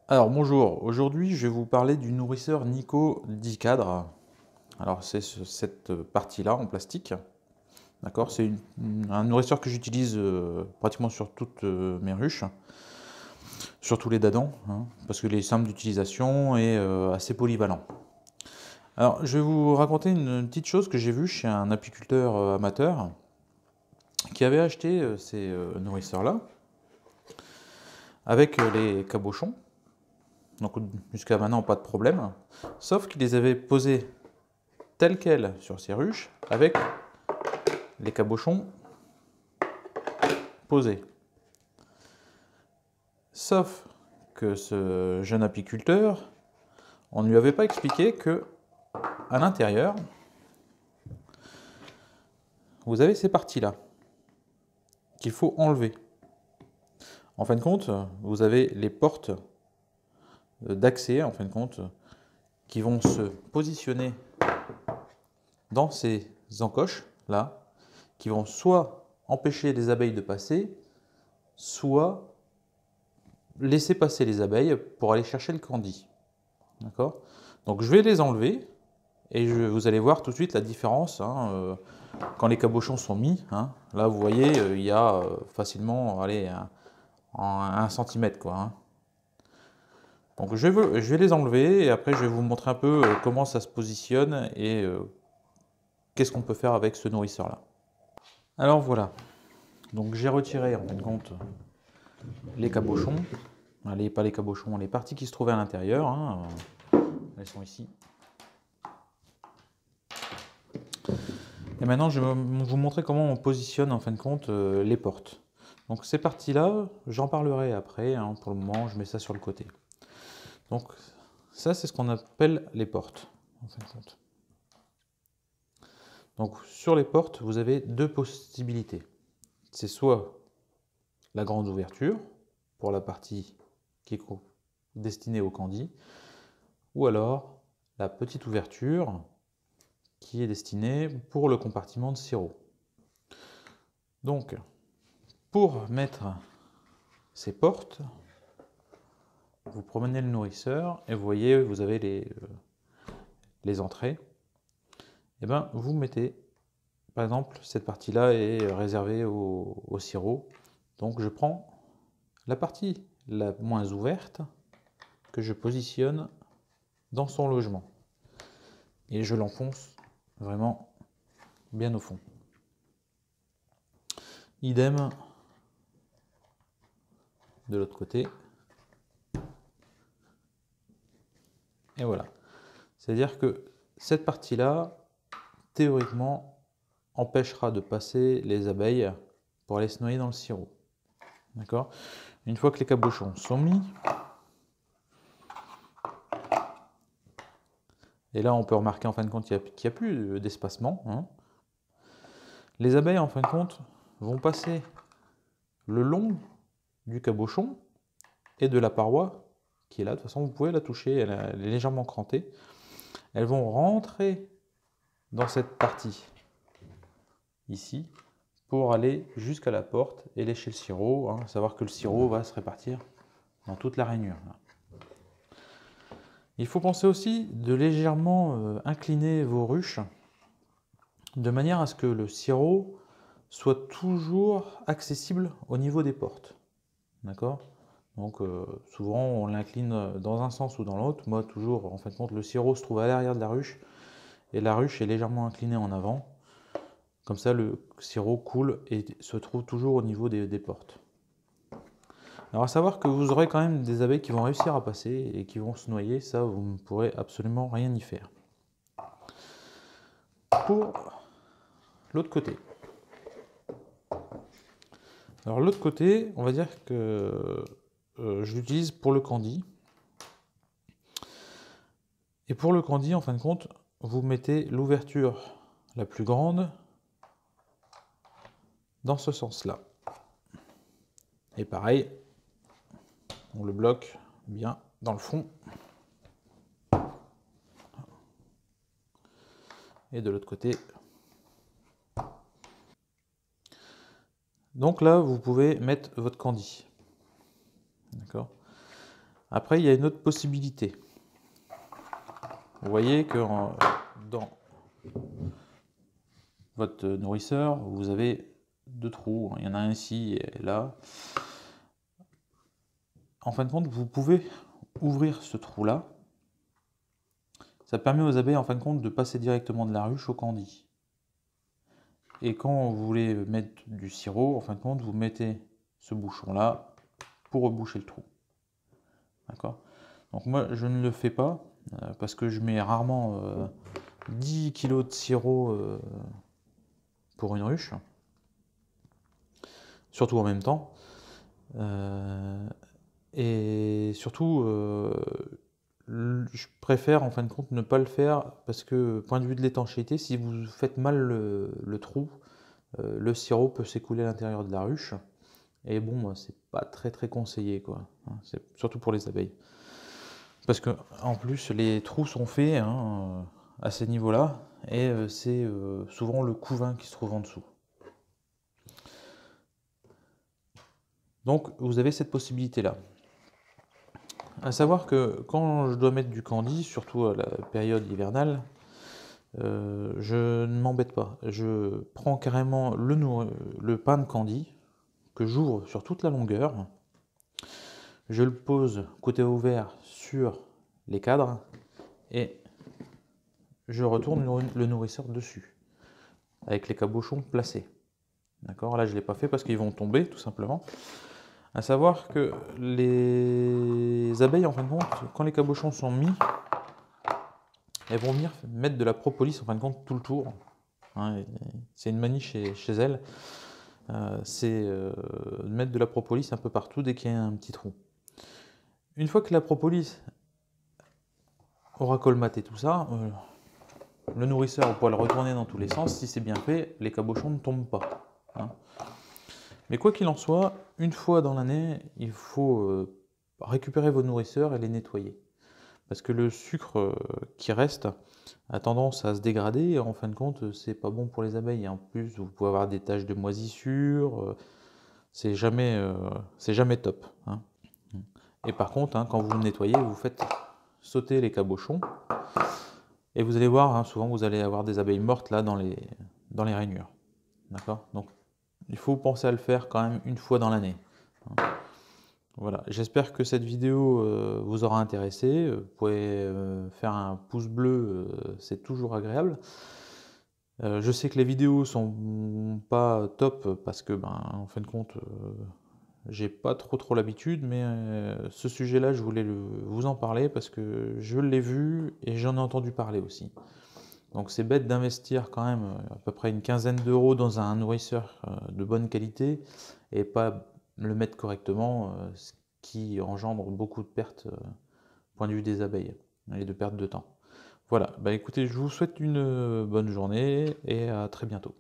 Alors bonjour, aujourd'hui je vais vous parler du nourrisseur Nico 10 cadres. Alors c'est cette partie-là en plastique, d'accord? C'est un nourrisseur que j'utilise pratiquement sur toutes mes ruches, sur tous les dadans, hein, parce qu'il est simple d'utilisation et assez polyvalent. Alors je vais vous raconter une petite chose que j'ai vue chez un apiculteur amateur qui avait acheté ces nourrisseurs-là avec les cabochons. Donc jusqu'à maintenant pas de problème, sauf qu'il les avait posés tels quels sur ces ruches avec les cabochons posés. Sauf que ce jeune apiculteur, on ne lui avait pas expliqué que à l'intérieur, vous avez ces parties-là qu'il faut enlever. En fin de compte, vous avez les portes d'accès, en fin de compte, qui vont se positionner dans ces encoches là, qui vont soit empêcher les abeilles de passer, soit laisser passer les abeilles pour aller chercher le candy. D'accord? Donc je vais les enlever et vous allez voir tout de suite la différence quand les cabochons sont mis. Hein. Là vous voyez il y a facilement allez, un centimètre quoi. Hein. Donc je vais les enlever et après je vais vous montrer un peu comment ça se positionne et qu'est-ce qu'on peut faire avec ce nourrisseur là. Alors voilà, donc j'ai retiré en fin de compte les cabochons, allez, pas les cabochons, les parties qui se trouvaient à l'intérieur, hein, elles sont ici. Et maintenant je vais vous montrer comment on positionne en fin de compte les portes. Donc ces parties-là, j'en parlerai après, hein, pour le moment je mets ça sur le côté. Donc ça c'est ce qu'on appelle les portes, en fin de compte. Donc sur les portes, vous avez deux possibilités. C'est soit la grande ouverture, pour la partie qui est destinée au candy, ou alors la petite ouverture qui est destinée pour le compartiment de sirop. Donc, pour mettre ces portes, vous promenez le nourrisseur et vous voyez, vous avez les entrées. Et bien, vous mettez, par exemple, cette partie-là est réservée au sirop. Donc, je prends la partie la moins ouverte que je positionne dans son logement. Et je l'enfonce vraiment bien au fond. Idem de l'autre côté. Et voilà. C'est-à-dire que cette partie-là, théoriquement, empêchera de passer les abeilles pour aller se noyer dans le sirop. D'accord? Une fois que les cabochons sont mis, et là on peut remarquer en fin de compte qu'il n'y a plus d'espacement, hein. Les abeilles en fin de compte vont passer le long du cabochon et de la paroi qui est là. De toute façon vous pouvez la toucher, elle est légèrement crantée. Elles vont rentrer dans cette partie ici pour aller jusqu'à la porte et lécher le sirop. Hein. Savoir que le sirop va se répartir dans toute la rainure. Il faut penser aussi de légèrement incliner vos ruches de manière à ce que le sirop soit toujours accessible au niveau des portes. D'accord? Donc souvent on l'incline dans un sens ou dans l'autre. Moi toujours, en fin de compte, le sirop se trouve à l'arrière de la ruche et la ruche est légèrement inclinée en avant. Comme ça le sirop coule et se trouve toujours au niveau des portes. Alors à savoir que vous aurez quand même des abeilles qui vont réussir à passer et qui vont se noyer, ça vous ne pourrez absolument rien y faire. Pour l'autre côté. Alors l'autre côté, on va dire que je l'utilise pour le candy. Et pour le candy, en fin de compte, vous mettez l'ouverture la plus grande dans ce sens-là. Et pareil, on le bloque bien dans le fond. Et de l'autre côté. Donc là, vous pouvez mettre votre candy. D'accord? Après, il y a une autre possibilité. Vous voyez que dans votre nourrisseur, vous avez deux trous. Il y en a un ici et là. En fin de compte, vous pouvez ouvrir ce trou-là. Ça permet aux abeilles, en fin de compte, de passer directement de la ruche au candy. Et quand vous voulez mettre du sirop, en fin de compte, vous mettez ce bouchon-là pour reboucher le trou. D'accord? Donc moi, je ne le fais pas, parce que je mets rarement 10 kg de sirop pour une ruche. Surtout en même temps. Et surtout, je préfère en fin de compte ne pas le faire parce que, point de vue de l'étanchéité, si vous faites mal le trou, le sirop peut s'écouler à l'intérieur de la ruche. Et bon, c'est pas très très conseillé, quoi. C'est surtout pour les abeilles. Parce que en plus, les trous sont faits à ces niveaux-là, et c'est souvent le couvain qui se trouve en dessous. Donc, vous avez cette possibilité-là. À savoir que quand je dois mettre du candy, surtout à la période hivernale, je ne m'embête pas. Je prends carrément le pain de candy que j'ouvre sur toute la longueur. Je le pose côté ouvert sur les cadres et je retourne le nourrisseur dessus avec les cabochons placés. D'accord? Là, je ne l'ai pas fait parce qu'ils vont tomber, tout simplement. À savoir que les abeilles, en fin de compte, quand les cabochons sont mis, elles vont venir mettre de la propolis, en fin de compte, tout le tour. C'est une manie chez elles. C'est de mettre de la propolis un peu partout dès qu'il y a un petit trou. Une fois que la propolis aura colmaté tout ça, le nourrisseur pourra le retourner dans tous les sens. Si c'est bien fait, les cabochons ne tombent pas. Mais quoi qu'il en soit, une fois dans l'année, il faut récupérer vos nourrisseurs et les nettoyer. Parce que le sucre qui reste a tendance à se dégrader et en fin de compte, c'est pas bon pour les abeilles. En plus, vous pouvez avoir des taches de moisissure, c'est jamais top. Et par contre, quand vous le nettoyez, vous faites sauter les cabochons et vous allez voir, souvent vous allez avoir des abeilles mortes là dans les rainures. D'accord? Donc il faut penser à le faire quand même une fois dans l'année. Voilà, j'espère que cette vidéo vous aura intéressé. Vous pouvez faire un pouce bleu, c'est toujours agréable. Je sais que les vidéos sont pas top parce que, en fin de compte, j'ai pas trop l'habitude, mais ce sujet-là, je voulais vous en parler parce que je l'ai vu et j'en ai entendu parler aussi. Donc c'est bête d'investir quand même à peu près une quinzaine d'euros dans un nourrisseur de bonne qualité et pas le mettre correctement, ce qui engendre beaucoup de pertes point de vue des abeilles et de perte de temps. Voilà, écoutez, je vous souhaite une bonne journée et à très bientôt.